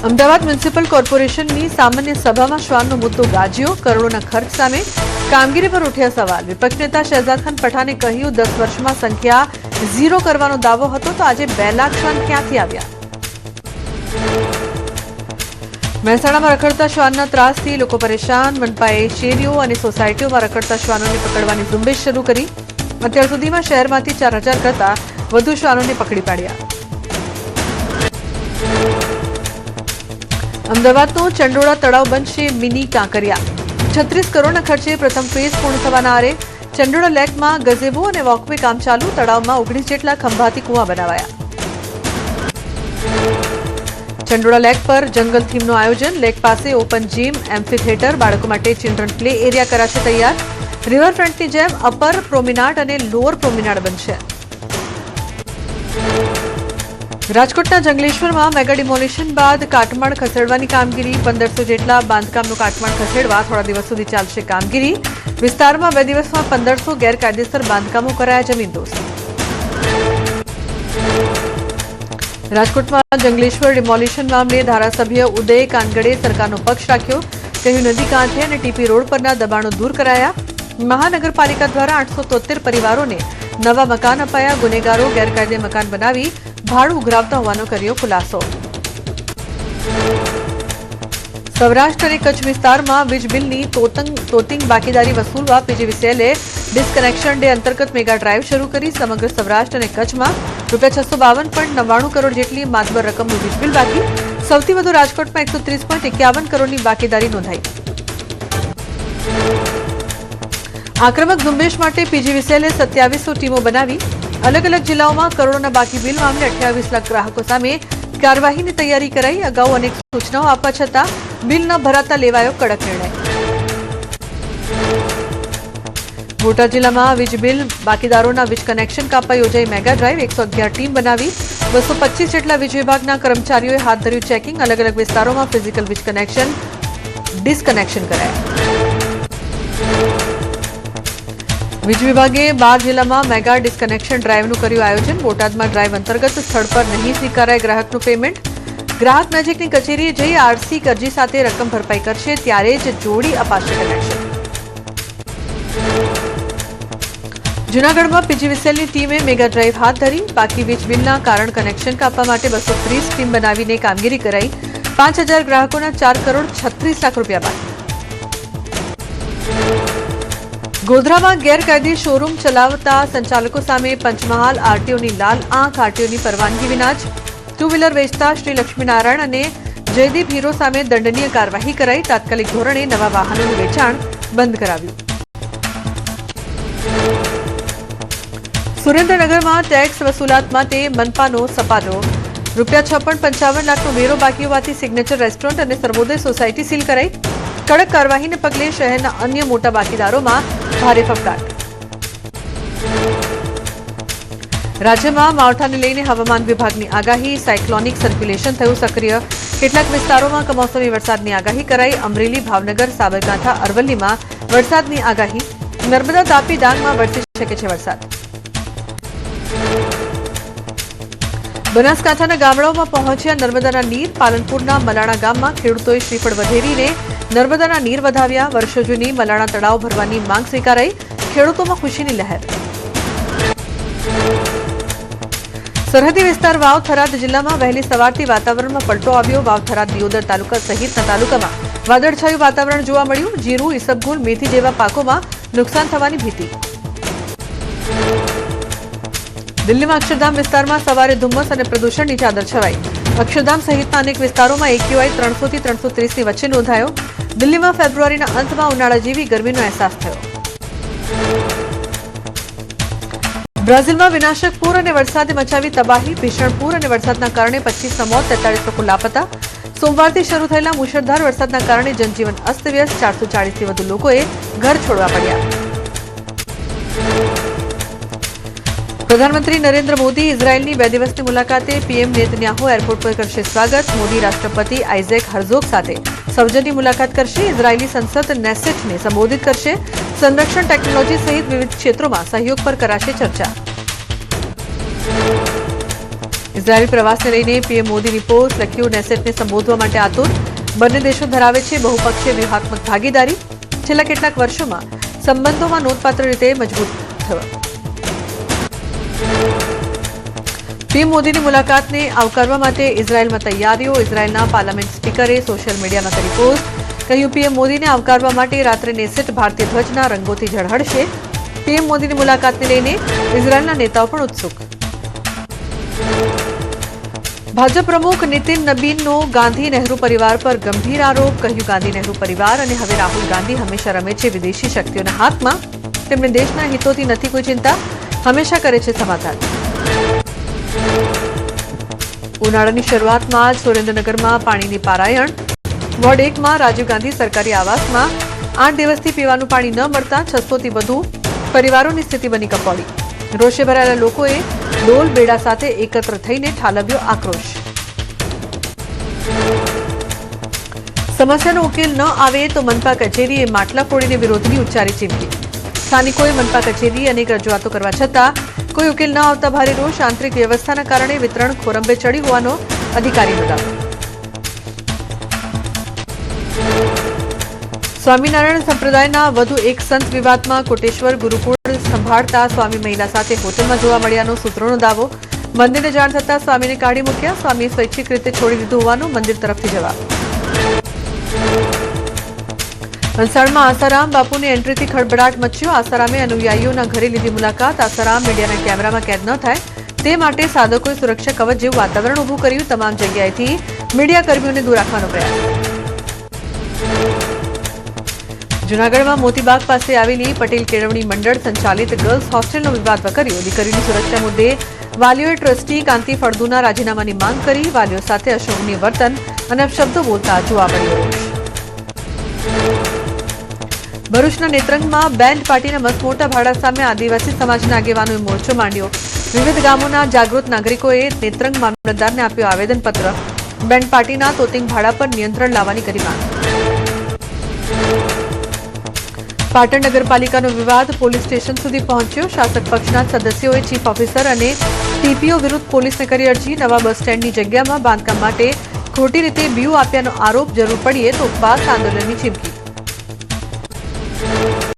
Ahmedabad municipal કોર્પોરેશનની સામાન્ય સભામાં શ્વાનનો મુદ્દો ગાજ્યો. કરોડોના ખર્ચ સામે કામગીરી પર ઉઠ્યા સવાલ. વિપક્ષ નેતા શહેજાદ ખાન પઠાણે કહ્યું 10 વર્ષમાં સંખ્યા 0 કરવાનો દાવો હતો તો આજે 2 લાખ શ્વાન ક્યાંથી આવ્યા? મહેસાણામાં રખડતા શ્વાનના ત્રાસથી લોકો પરેશાન. મનપાએ શેરીઓ અને સોસાયટીઓમાં રખડતા શ્વાનોને પકડવાની ઝુંબેશ શરૂ કરી. અત્યાર સુધીમાં શહેરમાંથી 4000 કરતાં વધુ શ્વાનોને પકડી પાડ્યા. અમદાવાદનો ચંડોળા તળાવ બનશે મિની કાંકરિયા. 36 કરોડના ખર્ચે પ્રથમ ફેઝ પૂર્ણ થવાના આરે. ચંડોળા લેકમાં ગઝેબો અને વોકવે કામ ચાલુ. તળાવમાં 19 જેટલા ખંભાતી કુવા બનાવાયા. ચંડોળા લેક પર જંગલ થીમનું આયોજન. લેક પાસે ઓપન જીમ, એમ્ફી થિયેટર, બાળકો માટે ચિલ્ડ્રન પ્લે એરિયા કરાશે તૈયાર. રિવરફ્રન્ટની જેમ અપર પ્રોમિનાડ અને લોઅર પ્રોમિનાડ બનશે. રાજકોટના જંગલેશ્વરમાં મેગા ડિમોલિશન બાદ કાટમાળ ખસેડવાની કામગીરી. 1500 જેટલા બાંધકામનું કાટમાળ ખસેડવા થોડા દિવસ સુધી ચાલશે કામગીરી. વિસ્તારમાં 2 દિવસમાં 1500 ગેરકાયદેસર બાંધકામો કરાયા જમીનદોસ્ત. રાજકોટમાં જંગલેશ્વર ડિમોલિશન મામલે ધારાસભ્ય ઉદય કાનગડે સરકારનો પક્ષ રાખ્યો. કહ્યું નદી કાંઠે અને ટીપી રોડ પરના દબાણો દૂર કરાયા. મહાનગરપાલિકા દ્વારા 873 પરિવારોને નવા મકાન અપાયા. ગુનેગારો ગેરકાયદે મકાન બનાવી ભાડું ઉઘરાવતા હોવાનો કર્યો ખુલાસો. સૌરાષ્ટ્ર અને કચ્છ વિસ્તારમાં વીજ બિલની તોતિંગ બાકીદારી વસૂલવા પીજીવીસીએલે ડિસ્કનેક્શન ડે અંતર્ગત મેગા ડ્રાઈવ શરૂ કરી. સમગ્ર સૌરાષ્ટ્ર અને કચ્છમાં ₹652.99 કરોડ જેટલી માતબર રકમનું વીજ બિલ બાકી. સૌથી વધુ રાજકોટમાં 130.51 કરોડની બાકીદારી નોંધાઈ. આક્રમક ઝુંબેશ માટે પીજીવીસીએલે 2700 ટીમો બનાવી. અલગ અલગ જિલ્લાઓમાં કરોડોના બાકી બિલ મામલે 28 લાખ ગ્રાહકો સામે કાર્યવાહીની તૈયારી કરાઈ. અગાઉ અનેક સૂચનાઓ આપવા છતાં બિલ ન ભરાતા લેવાયો કડક નિર્ણય. બોટાદ જિલ્લામાં વીજ બિલ બાકીદારોના વીજ કનેક્શન કાપવા યોજાઈ મેગા ડ્રાઈવ. 111 ટીમ બનાવી. 225 જેટલા વીજ વિભાગના કર્મચારીઓએ હાથ ધર્યું ચેકિંગ. અલગ અલગ વિસ્તારોમાં ફિઝિકલ વીજ કનેક્શન ડિસ્કનેક્શન કરાયા. વીજ વિભાગે 12 જિલ્લામાં મેગા ડિસ્કનેક્શન ડ્રાઈવનું કર્યું આયોજન. બોટાદમાં ડ્રાઈવ અંતર્ગત સ્થળ પર નહીં સ્વીકારાય ગ્રાહકનું પેમેન્ટ. ગ્રાહક નજીકની કચેરીએ જઈ આરસી અરજી સાથે રકમ ભરપાઈ કરશે ત્યારે જ જોડી અપાશે કનેક્શન. જૂનાગઢમાં પીજીવીસીએલની ટીમે મેગા ડ્રાઈવ હાથ ધરી. બાકી વીજ બિલના કારણ કનેક્શન કાપવા માટે 230 ટીમ બનાવીને કામગીરી કરાઈ. 5000 ગ્રાહકોના 4 કરોડ 36 લાખ રૂપિયા બાકી. ગોધરામાં ગેરકાયદે શોરૂમ ચલાવતા સંચાલકો સામે પંચમહાલ આરટીઓની લાલ આંખ. આરટીઓની પરવાનગી વિના જ ટુ વ્હીલર વેચતા શ્રી લક્ષ્મીનારાયણ અને જયદીપ હીરો સામે દંડનીય કાર્યવાહી કરાઈ. તાત્કાલિક ધોરણે નવા વાહનોનું વેચાણ બંધ કરાવ્યું. સુરેન્દ્રનગરમાં ટેક્સ વસૂલાત માટે મનપાનો સપાટો. ₹56.55 લાખનો વેરો બાકી હોવાથી સિગ્નેચર રેસ્ટોરન્ટ અને સર્વોદય સોસાયટી સીલ કરાઈ. કડક કાર્યવાહીને પગલે શહેરના અન્ય મોટા બાકીદારોમાં ભારે ફફડાટ. રાજ્યમાં માવઠાને લઈને હવામાન વિભાગની આગાહી. સાયક્લોનિક સર્ક્યુલેશન થયું સક્રિય. કેટલાક વિસ્તારોમાં કમોસમી વરસાદની આગાહી કરાઈ. અમરેલી, ભાવનગર, સાબરકાંઠા, અરવલ્લીમાં વરસાદની આગાહી. નર્મદા, તાપી, ડાંગમાં વરસી શકે છે વરસાદ. બનાસકાંઠાના ગામડાઓમાં પહોંચ્યા નર્મદાના નીર. પાલનપુરના મલાણા ગામમાં ખેડૂતોએ શ્રીફળ વધેરીને નર્મદાના નીર વધાવ્યા. વર્ષો જૂની મલાણા તળાવ ભરવાની માંગ સ્વીકારાઈ. ખેડૂતોમાં ખુશીની લહેર. સરહદી વિસ્તાર વાવ થરાદ જિલ્લામાં વહેલી સવારથી વાતાવરણમાં પલટો આવ્યો. વાવ થરાદ દિયોદર તાલુકા સહિતના તાલુકામાં વાદળછાયું વાતાવરણ જોવા મળ્યું. જીરું, ઈસબગુલ, મેથી જેવા પાકોમાં નુકસાન થવાની ભીતિ. દિલ્હીમાં અક્ષરધામ વિસ્તારમાં સવારે ધુમ્મસ અને પ્રદૂષણની ચાદર છવાઈ. અક્ષરધામ સહિતના અનેક વિસ્તારોમાં એક્યુઆઈ 300 થી 330ની વચ્ચે નોંધાયો. દિલ્હીમાં ફેબ્રુઆરીના અંતમાં ઉનાળા જેવી ગરમીનો અહેસાસ થયો. બ્રાઝિલમાં વિનાશક પૂર અને વરસાદે મચાવી તબાહી. ભીષણ પૂર અને વરસાદના કારણે 25ના મોત, 43 લોકો લાપતા. સોમવારથી શરૂ થયેલા મુશળધાર વરસાદના કારણે જનજીવન અસ્તવ્યસ્ત. 440થી વધુ લોકોએ ઘર છોડવા પડ્યા. પ્રધાનમંત્રી નરેન્દ્ર મોદી ઇઝરાયેલની 2 દિવસની મુલાકાતે. પીએમ નેતન્યાહુ એરપોર્ટ પર કરશે સ્વાગત. મોદી રાષ્ટ્રપતિ આઇઝેક હર્ઝોગ સાથે સૌજન્ય મુલાકાત કરશે. ઇઝરાયેલી સંસદ નેસેટને સંબોધિત કરશે. સંરક્ષણ, ટેકનોલોજી સહિત વિવિધ ક્ષેત્રોમાં સહયોગ પર કરાશે ચર્ચા. ઇઝરાયેલ પ્રવાસને લઈને પીએમ મોદીની પોસ્ટ, લખ્યું નેસેટને સંબોધવા માટે આતુર. બંને દેશો ધરાવે છે બહુપક્ષીય વ્યૂહાત્મક ભાગીદારી. છેલ્લા કેટલાક વર્ષોમાં સંબંધોમાં નોંધપાત્ર રીતે મજબૂત થવા. પીએમ મોદીની મુલાકાતને આવકારવા માટે ઇઝરાયેલમાં તૈયારીઓ. ઇઝરાયેલના પાર્લામેન્ટ સ્પીકરે સોશિયલ મીડિયામાં કરી પોસ્ટ, કહ્યું પીએમ મોદીને આવકારવા માટે રાત્રે નેસેટ ભારતીય ધ્વજના રંગોથી ઝળહળશે. પીએમ મોદીની મુલાકાતને લઈને ઇઝરાયેલના નેતાઓ પણ ઉત્સુક. ભાજપ પ્રમુખ નીતિન નબીનનો ગાંધી નહેરુ પરિવાર પર ગંભીર આરોપ. કહ્યું ગાંધી નહેરુ પરિવાર અને હવે રાહુલ ગાંધી હંમેશા રમે છે વિદેશી શક્તિઓના હાથમાં. તેમને દેશના હિતોથી નથી કોઈ ચિંતા, હંમેશા કરે છે સમાધાન. ઉનાળાની શરૂઆતમાં જ સુરેન્દ્રનગરમાં પાણીની પારાયણ. વોર્ડ 1માં રાજીવ ગાંધી સરકારી આવાસમાં 8 દિવસથી પીવાનું પાણી ન મળતા 600થી વધુ પરિવારોની સ્થિતિ બની કફોડી. રોષે ભરાયેલા લોકોએ ડોલ બેડા સાથે એકત્ર થઈને ઠાલવ્યો આક્રોશ. સમસ્યાનો ઉકેલ ન આવે તો મનપા કચેરીએ માટલા ફોડીને વિરોધની ઉચ્ચારી ચીમકી. સ્થાનિકોએ મનપા કચેરીએ અનેક રજૂઆતો કરવા છતાં કોઈ ઉકેલ ન આવતા ભારે રોષ. આંતરિક વ્યવસ્થાના કારણે વિતરણ ખોરંભે ચડી હોવાનો અધિકારીનો દાવો. સ્વામિનારાયણ સંપ્રદાયના વધુ એક સંત વિવાદમાં. કોટેશ્વર ગુરુકુળ સંભાળતા સ્વામી મહિલા સાથે હોટલમાં જોવા મળ્યાનો સૂત્રોનો દાવો. મંદિરને જાણ થતાં સ્વામીને કાઢી મૂક્યા. સ્વામીએ સ્વૈચ્છિક રીતે છોડી દીધું હોવાનું મંદિર તરફથી જવાબ. વલસાડમાં આસારામ બાપુની એન્ટ્રીથી ખળભળાટ મચ્યો. આસારામે અનુયાયીઓના ઘરે લીધી મુલાકાત. આસારામ મીડિયાના કેમેરામાં કેદ ન થાય તે માટે સાધકોએ સુરક્ષા કવચ જેવું વાતાવરણ ઊભું કર્યું. તમામ જગ્યાએથી મીડિયા કર્મીઓને દૂર રાખવાનો પ્રયાસ. જૂનાગઢમાં મોતીબાગ પાસે આવેલી પટેલ કેળવણી મંડળ સંચાલિત ગર્લ્સ હોસ્ટેલનો વિવાદ વકર્યો. દીકરીની સુરક્ષા મુદ્દે વાલીઓએ ટ્રસ્ટી કાંતિ ફળદુના રાજીનામાની માંગ કરી. વાલીઓ સાથે અશોભનીય વર્તન અને અપશબ્દો બોલતા જોવા મળ્યો રોષ. ભરૂચના નેત્રંગમાં બેન્ડ પાર્ટીના મસમોટા ભાડા સામે આદિવાસી સમાજના આગેવાનોએ મોરચો માંડ્યો. વિવિધ ગામોના જાગૃત નાગરિકોએ નેત્રંગ મામલતદારને આપ્યો આવેદનપત્ર. બેન્ડ પાર્ટીના તોતિંગ ભાડા પર નિયંત્રણ લાવવાની કરી માંગ. પાટણ નગરપાલિકાનો વિવાદ પોલીસ સ્ટેશન સુધી પહોંચ્યો. શાસક પક્ષના સદસ્યોએ ચીફ ઓફિસર અને ટીપીઓ વિરુદ્ધ પોલીસને કરી અરજી. નવા બસ સ્ટેન્ડની જગ્યામાં બાંધકામ માટે ખોટી રીતે બીયુ આપ્યાનો આરોપ. જરૂર પડીએ તો ઉપવાસ આંદોલનની ચીમકી.